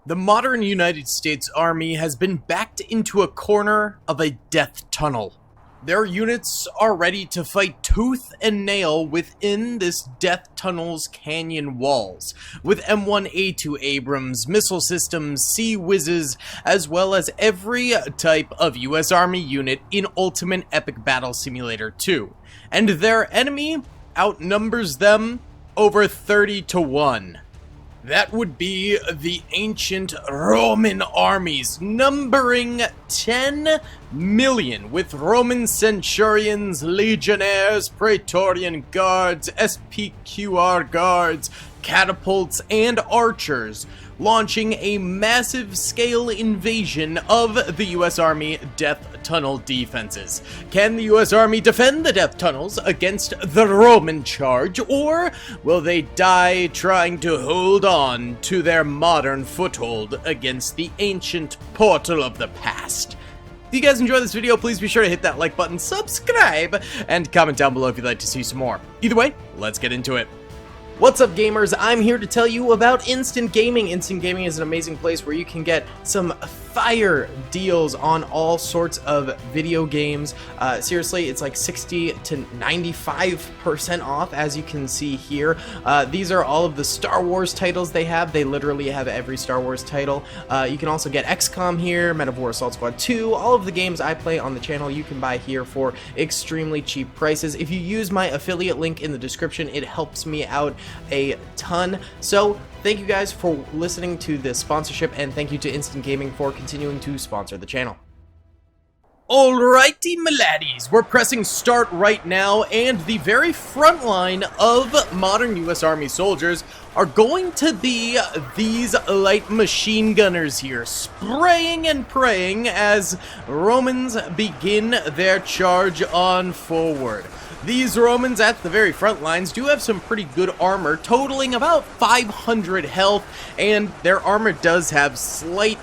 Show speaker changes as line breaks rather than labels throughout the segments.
The modern United States Army has been backed into a corner of a death tunnel. Their units are ready to fight tooth and nail within this death tunnel's canyon walls, with M1A2 Abrams, missile systems, Sea Whizzes, as well as every type of US Army unit in Ultimate Epic Battle Simulator 2. And their enemy outnumbers them over 30 to 1. That would be the ancient Roman armies, numbering 10 million, with Roman centurions, legionnaires, praetorian guards, SPQR guards, catapults, and archers, launching a massive scale invasion of the US Army death tunnel defenses. Can the US Army defend the death tunnels against the Roman charge, or will they die trying to hold on to their modern foothold against the ancient portal of the past? If you guys enjoyed this video, please be sure to hit that like button, subscribe, and comment down below if you'd like to see some more. Either way, let's get into it. What's up, gamers? I'm here to tell you about Instant Gaming. Instant Gaming is an amazing place where you can get some fire deals on all sorts of video games. Seriously, it's like 60 to 95% off, as you can see here. These are all of the Star Wars titles they have. They literally have every Star Wars title. You can also get XCOM here, Men of War Assault Squad 2. All of the games I play on the channel you can buy here for extremely cheap prices. If you use my affiliate link in the description, it helps me out a ton. So thank you guys for listening to this sponsorship, and thank you to Instant Gaming for continuing to sponsor the channel. Alrighty, my laddies, we're pressing start right now, and the very front line of modern US Army soldiers are going to be these light machine gunners here, spraying and praying as Romans begin their charge on forward. These Romans at the very front lines do have some pretty good armor, totaling about 500 health, and their armor does have slight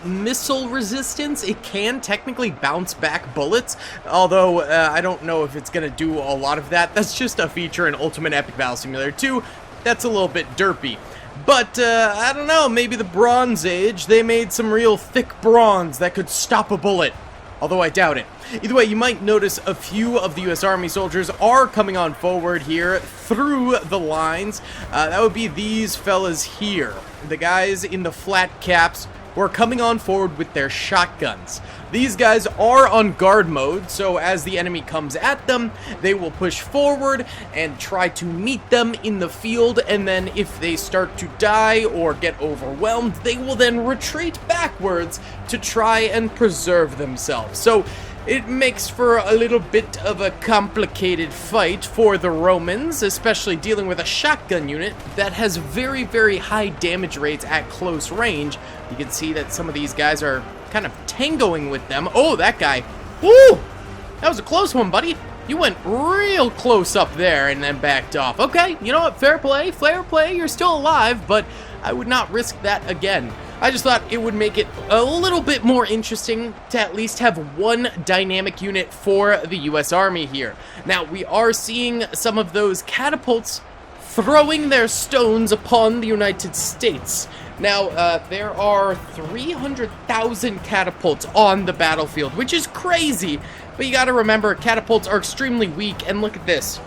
missile resistance. It can technically bounce back bullets, although I don't know if it's going to do a lot of that. That's just a feature in Ultimate Epic Battle Simulator 2. That's a little bit derpy. But, I don't know, maybe the Bronze Age, they made some real thick bronze that could stop a bullet. Although I doubt it. Either way, you might notice a few of the US Army soldiers are coming on forward here through the lines. That would be these fellas here. The guys in the flat caps who are coming on forward with their shotguns. These guys are on guard mode, so as the enemy comes at them, they will push forward and try to meet them in the field, and then if they start to die or get overwhelmed, they will then retreat backwards to try and preserve themselves. So it makes for a little bit of a complicated fight for the Romans, especially dealing with a shotgun unit that has very, very high damage rates at close range. You can see that some of these guys are kind of tangoing with them. Oh, that guy. Woo! That was a close one, buddy. You went real close up there and then backed off. Okay, you know what? Fair play, you're still alive, but I would not risk that again. I just thought it would make it a little bit more interesting to at least have one dynamic unit for the US Army here. Now, we are seeing some of those catapults throwing their stones upon the United States. Now, there are 300,000 catapults on the battlefield, which is crazy, but you gotta remember, catapults are extremely weak, and look at this.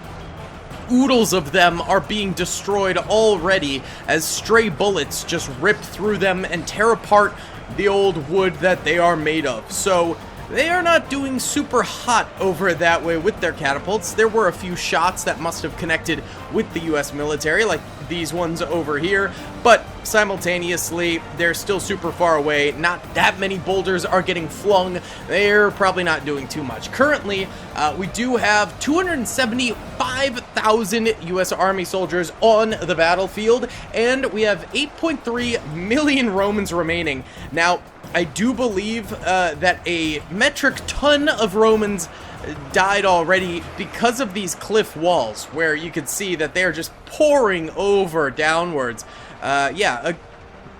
Oodles of them are being destroyed already as stray bullets just rip through them and tear apart the old wood that they are made of. So they are not doing super hot over that way with their catapults. There were a few shots that must have connected with the US military, like these ones over here, but simultaneously, they're still super far away. Not that many boulders are getting flung. They're probably not doing too much. Currently, we do have 275,000 US Army soldiers on the battlefield, and we have 8.3 million Romans remaining. Now, I do believe that a metric ton of Romans died already because of these cliff walls, where you can see that they're just pouring over downwards. Yeah, a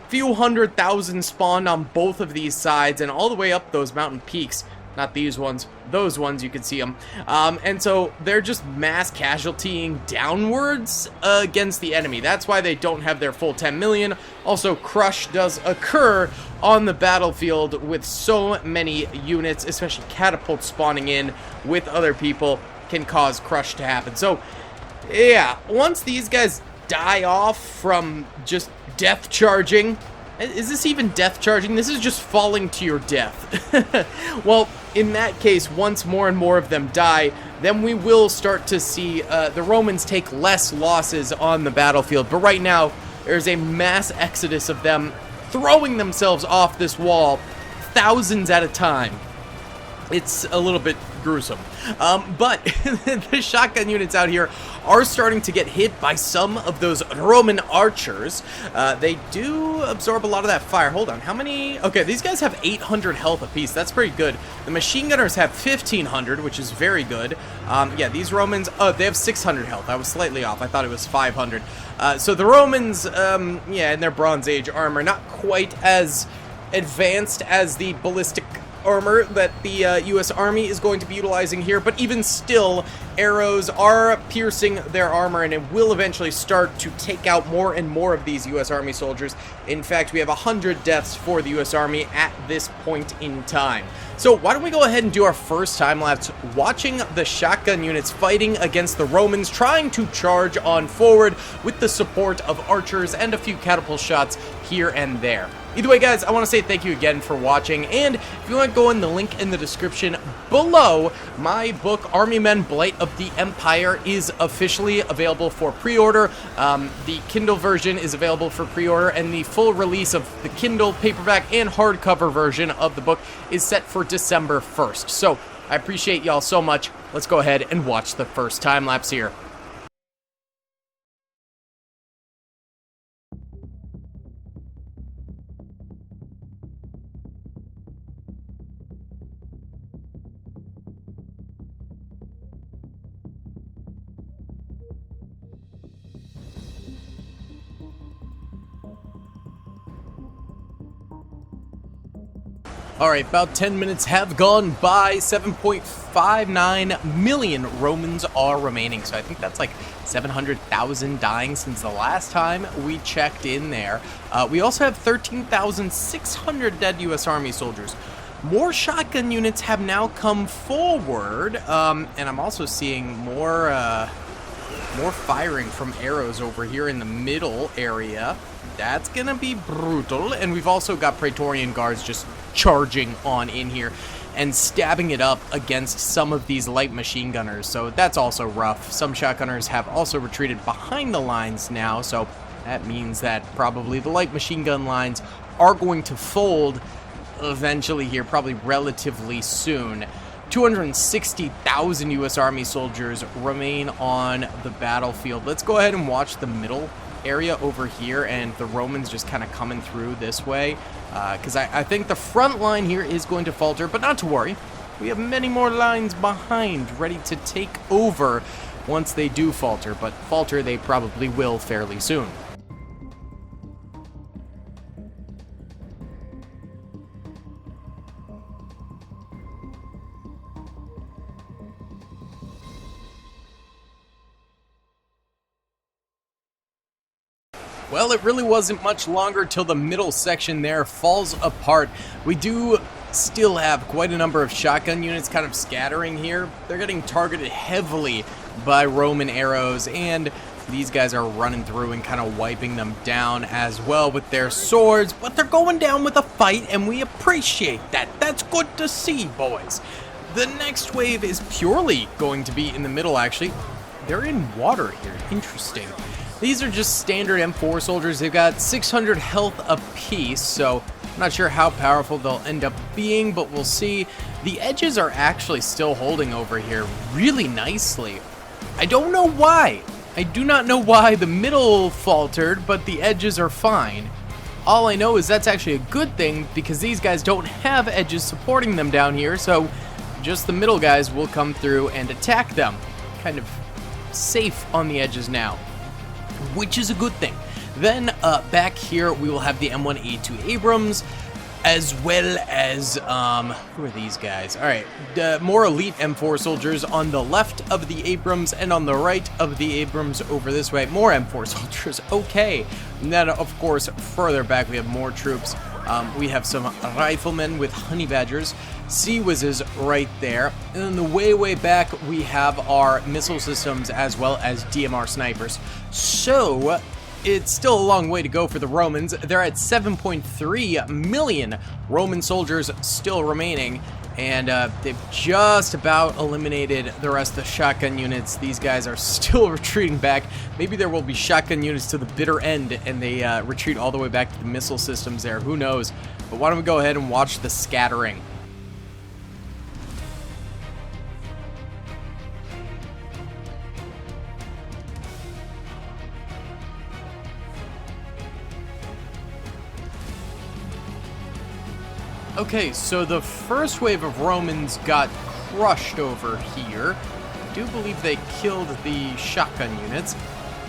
few 100,000 spawned on both of these sides and all the way up those mountain peaks. not these ones, those ones, you can see them. And so they're just mass casualtying downwards against the enemy. That's why they don't have their full 10 million. Also, crush does occur on the battlefield with so many units, especially catapults spawning in with other people can cause crush to happen. So, yeah, once these guys die off from just death charging, is this even death charging? This is just falling to your death. Well, in that case, once more and more of them die, then we will start to see the Romans take less losses on the battlefield. But right now, there's a mass exodus of them throwing themselves off this wall, thousands at a time. It's a little bit gruesome. But the shotgun units out here are starting to get hit by some of those Roman archers. They do absorb a lot of that fire. Hold on, how many? Okay, these guys have 800 health apiece. That's pretty good. The machine gunners have 1500, which is very good. Yeah, these Romans, oh, they have 600 health. I was slightly off. I thought it was 500. So the Romans, yeah, in their Bronze Age armor, not quite as advanced as the ballistic armor that the U.S. Army is going to be utilizing here, but even still, arrows are piercing their armor, and it will eventually start to take out more and more of these U.S. Army soldiers. In fact, we have 100 deaths for the U.S. Army at this point in time. So why don't we go ahead and do our first time lapse watching the shotgun units fighting against the Romans, trying to charge on forward with the support of archers and a few catapult shots here and there. Either way, guys, I want to say thank you again for watching, and if you want to go in the link in the description below, my book, Army Men Blight of the Empire, is officially available for pre-order. The Kindle version is available for pre-order, and the full release of the Kindle paperback and hardcover version of the book is set for December 1st. So, I appreciate y'all so much. Let's go ahead and watch the first time lapse here. Alright, about 10 minutes have gone by. 7.59 million Romans are remaining. So I think that's like 700,000 dying since the last time we checked in there. We also have 13,600 dead U.S. Army soldiers. More shotgun units have now come forward. And I'm also seeing more firing from arrows over here in the middle area. That's gonna be brutal. And we've also got Praetorian Guards just charging on in here and stabbing it up against some of these light machine gunners, so that's also rough. Some shotgunners have also retreated behind the lines now, so that means that probably the light machine gun lines are going to fold eventually here, probably relatively soon. 260,000 U.S. Army soldiers remain on the battlefield. Let's go ahead and watch the middle area over here and the Romans just kind of coming through this way, because I think the front line here is going to falter, but not to worry. We have many more lines behind ready to take over once they do falter, but falter they probably will fairly soon. Well, it really wasn't much longer till the middle section there falls apart. We do still have quite a number of shotgun units kind of scattering here. They're getting targeted heavily by Roman arrows, and these guys are running through and kind of wiping them down as well with their swords, but they're going down with a fight, and we appreciate that. That's good to see, boys. The next wave is purely going to be in the middle, actually. They're in water here. Interesting. These are just standard M4 soldiers. They've got 600 health apiece, so I'm not sure how powerful they'll end up being, but we'll see. The edges are actually still holding over here really nicely. I don't know why. I do not know why the middle faltered, but the edges are fine. All I know is that's actually a good thing, because these guys don't have edges supporting them down here, so just the middle guys will come through and attack them. Kind of safe on the edges now, which is a good thing. Then back here we will have the M1A2 Abrams. as well as, who are these guys? All right, more elite M4 soldiers on the left of the Abrams and on the right of the Abrams over this way. More M4 soldiers, okay. And then, of course, further back, we have more troops. We have some riflemen with honey badgers, sea whizzes right there. And then the way back, we have our missile systems as well as DMR snipers. So it's still a long way to go for the Romans. They're at 7.3 million Roman soldiers still remaining, and they've just about eliminated the rest of the shotgun units. These guys are still retreating back. Maybe there will be shotgun units to the bitter end, and they retreat all the way back to the missile systems there. Who knows? But why don't we go ahead and watch the scattering. Okay, so the first wave of Romans got crushed over here. I do believe they killed the shotgun units.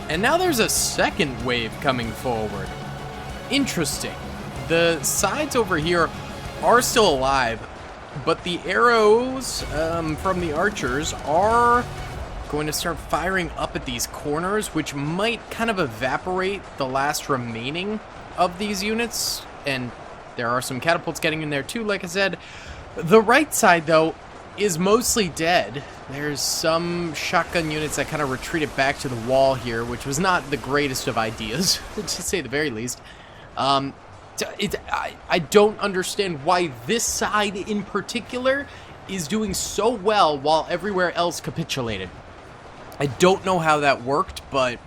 And now there's a second wave coming forward. Interesting. The sides over here are still alive, but the arrows from the archers are going to start firing up at these corners, which might kind of evaporate the last remaining of these units. And there are some catapults getting in there too, like I said. The right side, though, is mostly dead. There's some shotgun units that kind of retreated back to the wall here, which was not the greatest of ideas, to say the very least. I don't understand why this side in particular is doing so well while everywhere else capitulated. I don't know how that worked, but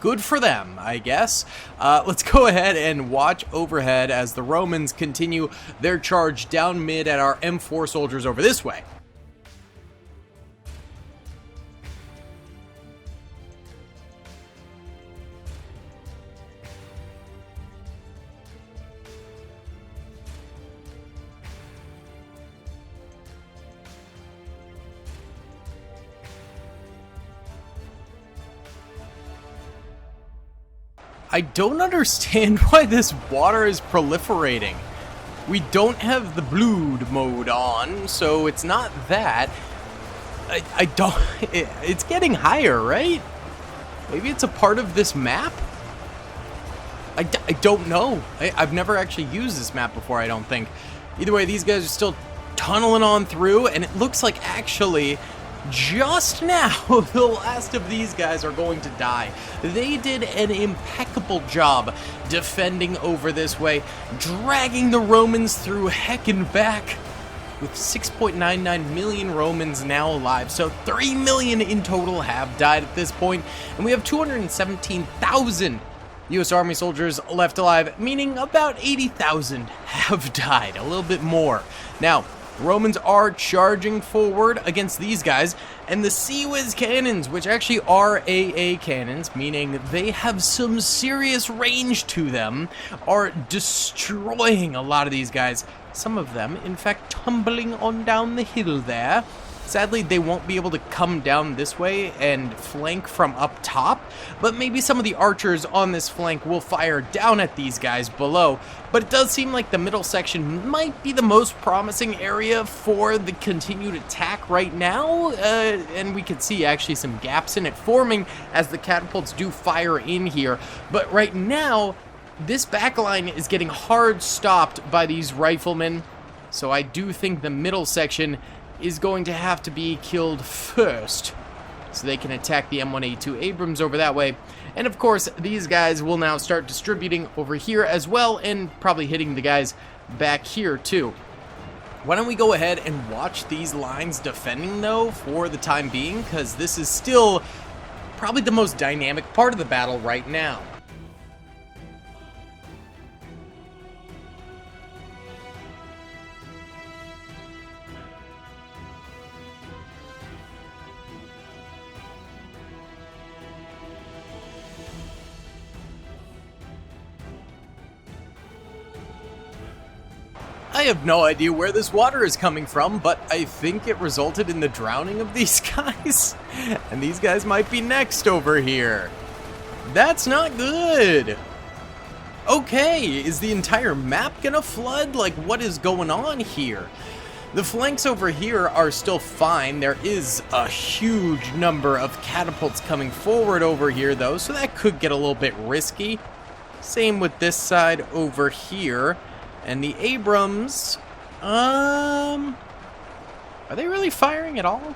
good for them, I guess. Let's go ahead and watch overhead as the Romans continue their charge down mid at our M4 soldiers over this way. I don't understand why this water is proliferating. We don't have the blood mode on, so it's not that. I don't... It's getting higher, right? Maybe it's a part of this map? I don't know. I've never actually used this map before, I don't think. Either way, these guys are still tunneling on through, and it looks like actually just now the last of these guys are going to die. They did an impeccable job defending over this way, dragging the Romans through heck and back, with 6.99 million Romans now alive. So 3 million in total have died at this point, and we have 217,000 U.S. Army soldiers left alive, meaning about 80,000 have died, a little bit more. Now, Romans are charging forward against these guys, and the Sea Whiz cannons, which actually are AA cannons, meaning they have some serious range to them, are destroying a lot of these guys. Some of them, in fact, tumbling on down the hill there. Sadly, they won't be able to come down this way and flank from up top, but maybe some of the archers on this flank will fire down at these guys below. But it does seem like the middle section might be the most promising area for the continued attack right now, and we can see actually some gaps in it forming as the catapults do fire in here. But right now, this back line is getting hard stopped by these riflemen, so I do think the middle section is going to have to be killed first, so they can attack the M1A2 Abrams over that way. And of course, these guys will now start distributing over here as well, and probably hitting the guys back here too. Why don't we go ahead and watch these lines defending, though, for the time being, because this is still probably the most dynamic part of the battle right now. I have no idea where this water is coming from, but I think it resulted in the drowning of these guys. And these guys might be next over here. That's not good. Okay, is the entire map gonna flood? Like, what is going on here? The flanks over here are still fine. There is a huge number of catapults coming forward over here, though, so that could get a little bit risky. Same with this side over here. And the Abrams, are they really firing at all?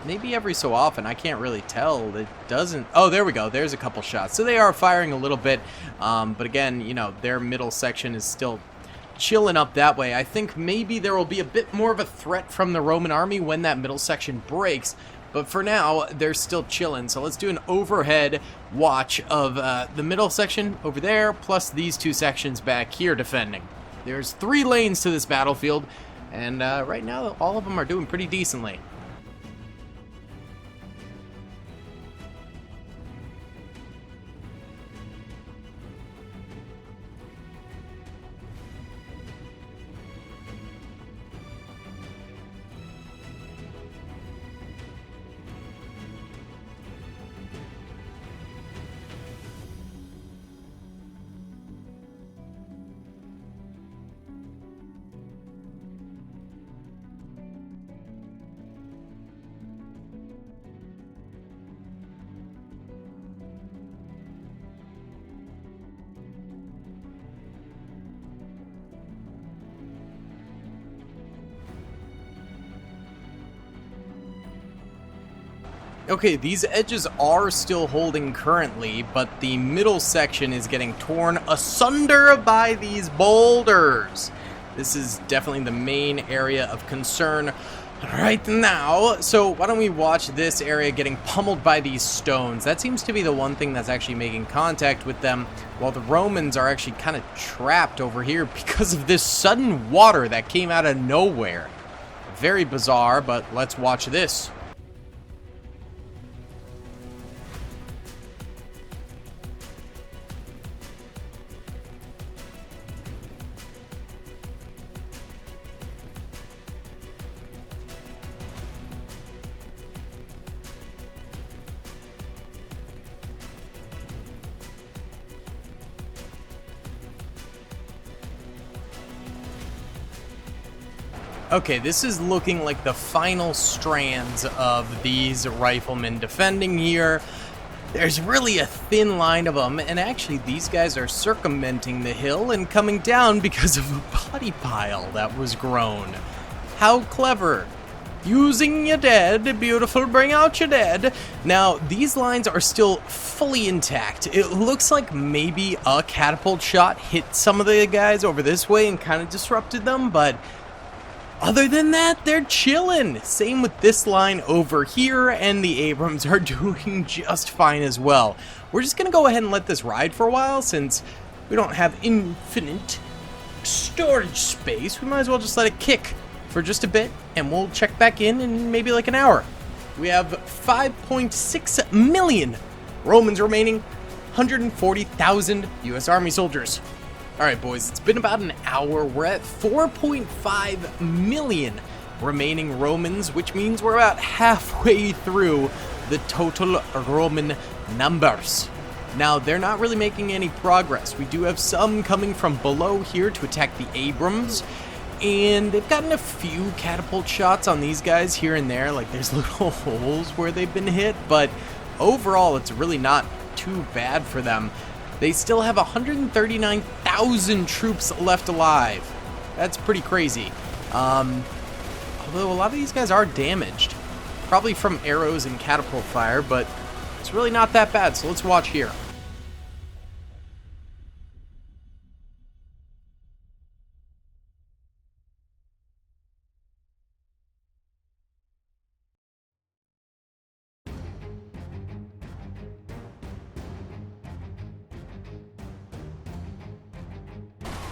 Maybe every so often. I can't really tell. It doesn't... Oh, there we go. There's a couple shots. So they are firing a little bit. But again, you know, their middle section is still chilling up that way. I think maybe there will be a bit more of a threat from the Roman army when that middle section breaks. But for now, they're still chilling. So let's do an overhead watch of the middle section over there, plus these two sections back here defending. There's 3 lanes to this battlefield, and right now, all of them are doing pretty decently. Okay, these edges are still holding currently, but the middle section is getting torn asunder by these boulders. This is definitely the main area of concern right now. So why don't we watch this area getting pummeled by these stones? That seems to be the one thing that's actually making contact with them, while the Romans are actually kind of trapped over here because of this sudden water that came out of nowhere. Very bizarre, but let's watch this. Okay, this is looking like the final strands of these riflemen defending here. There's really a thin line of them, and actually these guys are circumventing the hill and coming down because of a body pile that was grown. How clever. Using your dead, beautiful, bring out your dead. Now, these lines are still fully intact. It looks like maybe a catapult shot hit some of the guys over this way and kind of disrupted them, but other than that, they're chilling. Same with this line over here, and the Abrams are doing just fine as well. We're just going to go ahead and let this ride for a while, since we don't have infinite storage space. We might as well just let it kick for just a bit, and we'll check back in maybe like an hour. We have 5.6 million Romans remaining, 140,000 U.S. Army soldiers. Alright boys, it's been about an hour. We're at 4.5 million remaining Romans, which means we're about halfway through the total Roman numbers. Now, they're not really making any progress. We do have some coming from below here to attack the Abrams, and they've gotten a few catapult shots on these guys here and there, like there's little holes where they've been hit, but overall it's really not too bad for them. They still have 139,000 troops left alive. That's pretty crazy. Although a lot of these guys are damaged. Probably from arrows and catapult fire, but it's really not that bad, so let's watch here.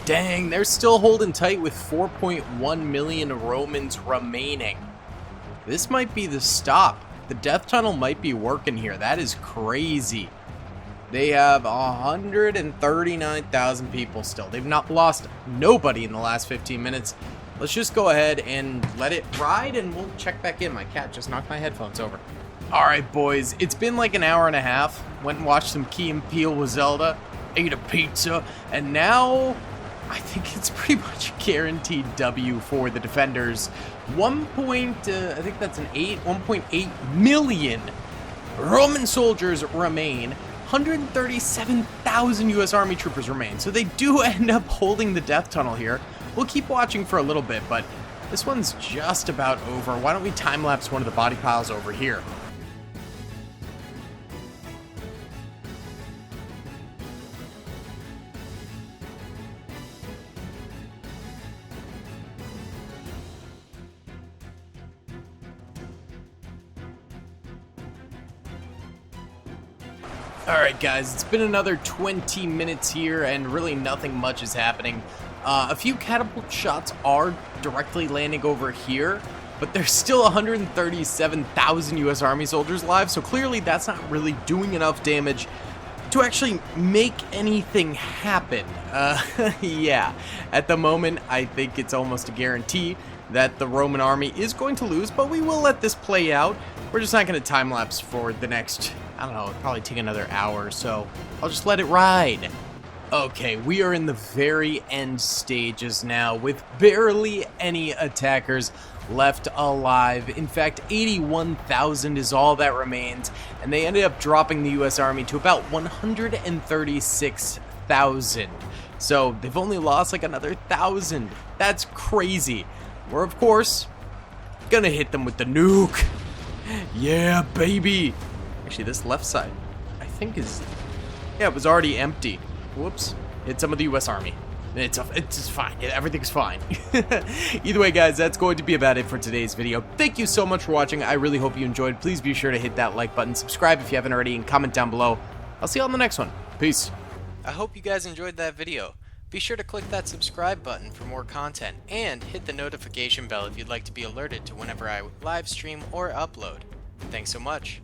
Dang, they're still holding tight with 4.1 million Romans remaining. This might be the stop. The death tunnel might be working here. That is crazy. They have 139,000 people still. They've not lost nobody in the last 15 minutes. Let's just go ahead and let it ride, and we'll check back in. My cat just knocked my headphones over. All right, boys. It's been like an hour and a half. Went and watched some Key and Peele with Zelda. ate a pizza, and now I think it's pretty much a guaranteed W for the defenders. I think that's 1.8 million Roman soldiers remain. 137,000 U.S. Army troopers remain. So they do end up holding the death tunnel here. We'll keep watching for a little bit, but this one's just about over. Why don't we time-lapse one of the body piles over here? Alright guys, it's been another 20 minutes here and really nothing much is happening. A few catapult shots are directly landing over here, but there's still 137,000 US Army soldiers alive, so clearly that's not really doing enough damage to actually make anything happen. Yeah, at the moment I think it's almost a guarantee that the Roman army is going to lose, but we will let this play out. We're just not going to time-lapse for the next, I don't know, it'll probably take another hour, so I'll just let it ride. Okay, we are in the very end stages now, with barely any attackers left alive. In fact, 81,000 is all that remains, and they ended up dropping the US Army to about 136,000. So they've only lost like another 1,000. That's crazy. We're, of course, gonna hit them with the nuke. Yeah, baby. Actually, this left side, I think yeah, it was already empty. Whoops. Hit some of the US Army. It's fine. Everything's fine. Either way, guys, that's going to be about it for today's video. Thank you so much for watching. I really hope you enjoyed. Please be sure to hit that like button, subscribe if you haven't already, and comment down below. I'll see you on the next one. Peace. I hope you guys enjoyed that video. Be sure to click that subscribe button for more content, and hit the notification bell if you'd like to be alerted to whenever I live stream or upload. Thanks so much.